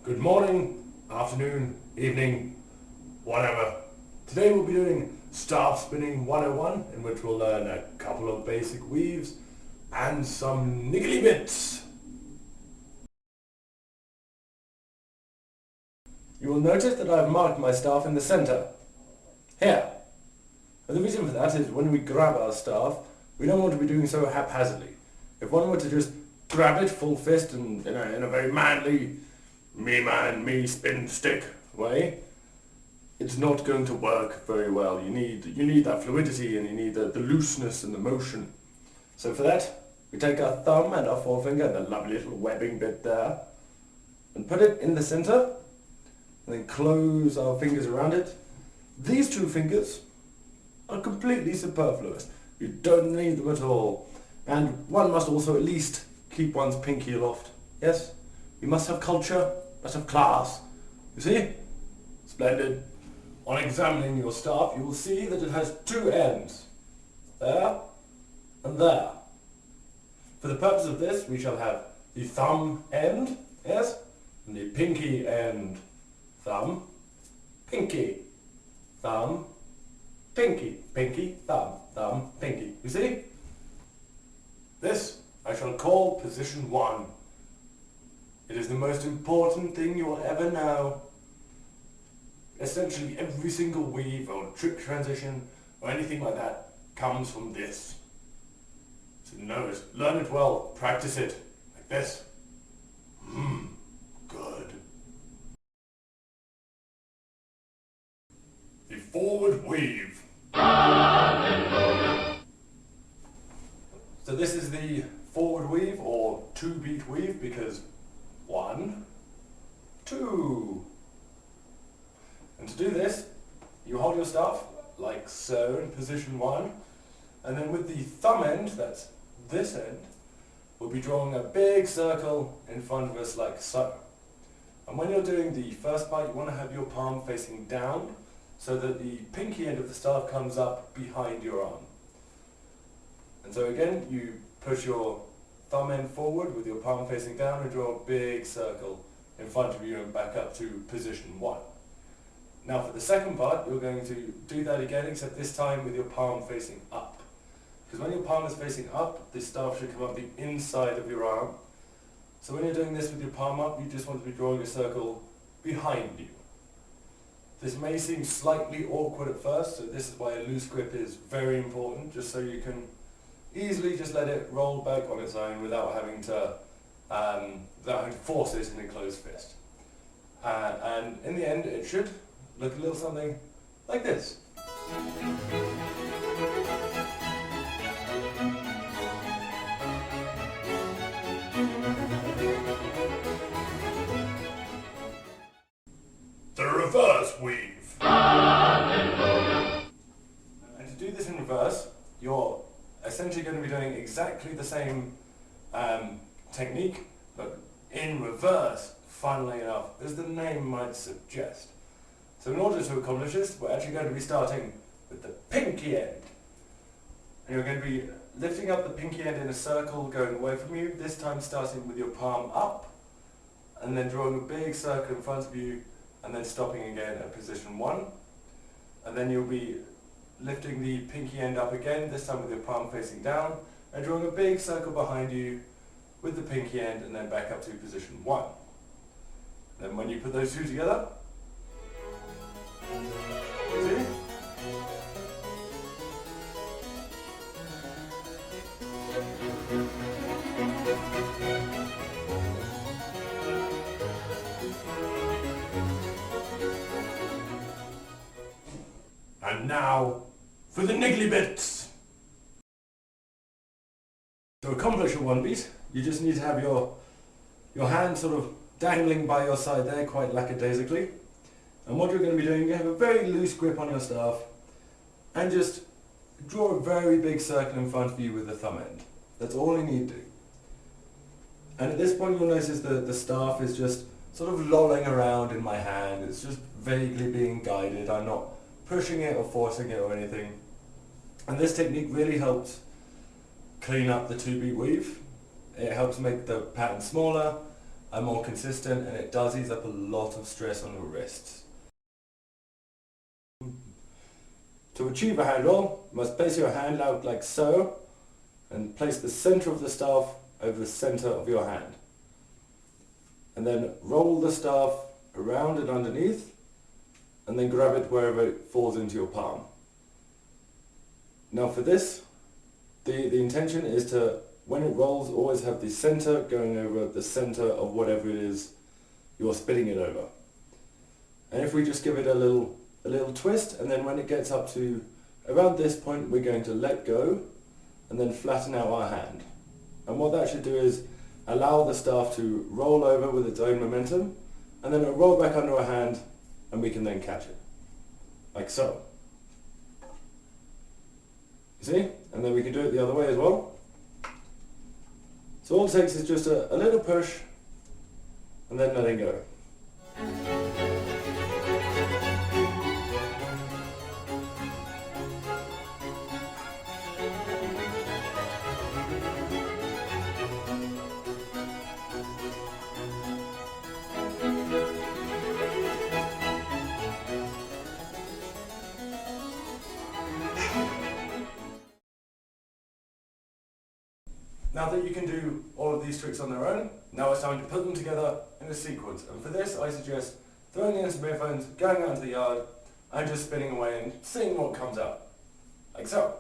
Good morning, afternoon, evening, whatever. Today we'll be doing Staff Spinning 101, in which we'll learn a couple of basic weaves and some niggly bits. You will notice that I've marked my staff in the center, here. And the reason for that is when we grab our staff, we don't want to be doing so haphazardly. If one were to just grab it full fist and in a very manly, me man, me spin stick way, it's not going to work very well. You need that fluidity, and you need the looseness and the motion. So for that, we take our thumb and our forefinger, and the lovely little webbing bit there, and put it in the center, and then close our fingers around it. These two fingers are completely superfluous. You don't need them at all. And one must also at least keep one's pinky aloft. Yes? You must have culture, must have class. You see? Splendid. On examining your staff, you will see that it has two ends. There and there. For the purpose of this, we shall have the thumb end, yes? And the pinky end. Thumb, pinky, thumb, pinky, pinky, thumb, thumb, pinky. You see? This I shall call position 1. It is the most important thing you will ever know. Essentially every single weave or trick transition or anything like that comes from this. So know it, learn it well, practice it, like this. Good. The forward weave. So this is the forward weave, or 2-beat weave, because 1, 2. And to do this, you hold your staff like so in position 1, and then with the thumb end, that's this end, we'll be drawing a big circle in front of us like so. And when you're doing the first part, you want to have your palm facing down, so that the pinky end of the staff comes up behind your arm. And so again, you push your thumb end forward with your palm facing down and draw a big circle in front of you and back up to position 1. Now for the second part, you're going to do that again, except this time with your palm facing up. Because when your palm is facing up, the staff should come up the inside of your arm. So when you're doing this with your palm up, you just want to be drawing a circle behind you. This may seem slightly awkward at first, so this is why a loose grip is very important, just so you can easily just let it roll back on its own without having to force it in a closed fist. And in the end, it should look a little something like this. The reverse weave. And to do this in reverse, you're essentially going to be doing exactly the same technique, but in reverse, funnily enough, as the name might suggest. So in order to accomplish this, we're actually going to be starting with the pinky end. And you're going to be lifting up the pinky end in a circle going away from you, this time starting with your palm up, and then drawing a big circle in front of you, and then stopping again at position 1. And then you'll be lifting the pinky end up again, this time with your palm facing down, and drawing a big circle behind you with the pinky end, and then back up to position 1. Then when you put those two together, see? And now for the niggly bits. To accomplish a 1-beat, you just need to have your hand sort of dangling by your side there quite lackadaisically. And what you're going to be doing, you have a very loose grip on your staff and just draw a very big circle in front of you with the thumb end. That's all you need to do. And at this point you'll notice that the staff is just sort of lolling around in my hand. It's just vaguely being guided. I'm not pushing it or forcing it or anything. And this technique really helps clean up the 2-beat weave. It helps make the pattern smaller, and more consistent, and it does ease up a lot of stress on your wrists. To achieve a hand roll, you must place your hand out like so, and place the center of the staff over the center of your hand. And then roll the staff around and underneath, and then grab it wherever it falls into your palm. Now for this, the intention is to, when it rolls, always have the center going over the center of whatever it is you're spinning it over. And if we just give it a little twist, and then when it gets up to around this point, we're going to let go and then flatten out our hand. And what that should do is allow the staff to roll over with its own momentum, and then it'll roll back under our hand, and we can then catch it, like so. You see? And then we can do it the other way as well. So all it takes is just a little push, and then letting go. Now that you can do all of these tricks on their own, now it's time to put them together in a sequence. And for this, I suggest throwing in some earphones, going out into the yard, and just spinning away and seeing what comes out. Like so.